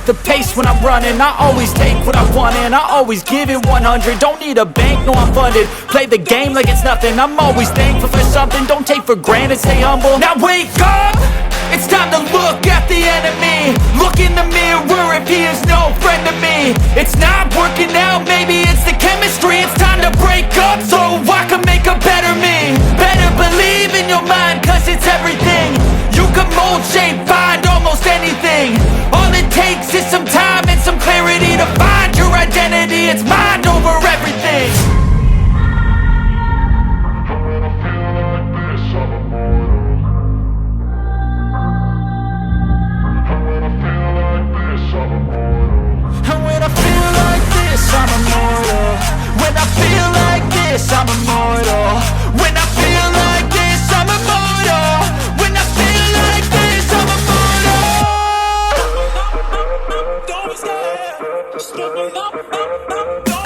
the pace when I'm running. I always take what I want and I always give it 100. Don't need a bank, no I'm funded. Play the game like it's nothing. I'm always thankful for something. Don't take for granted, stay humble. Now wake up! It's time to look at the enemy. Look in the mirror if he is no friend to me. It's not working out, maybe it's the chemistry. It's time to break up so I can make a better me. Better believe in your mind, cause it's everything. You can mold, shape, find almost anything. All it takes is some time and some clarity to find your identity. It's mind over everything. And when I feel like this, I'm immortal. When I feel like this, I'm immortal. When I feel like this, I'm immortal. When I feel like this, I'm immortal. Don't stop, don't stop.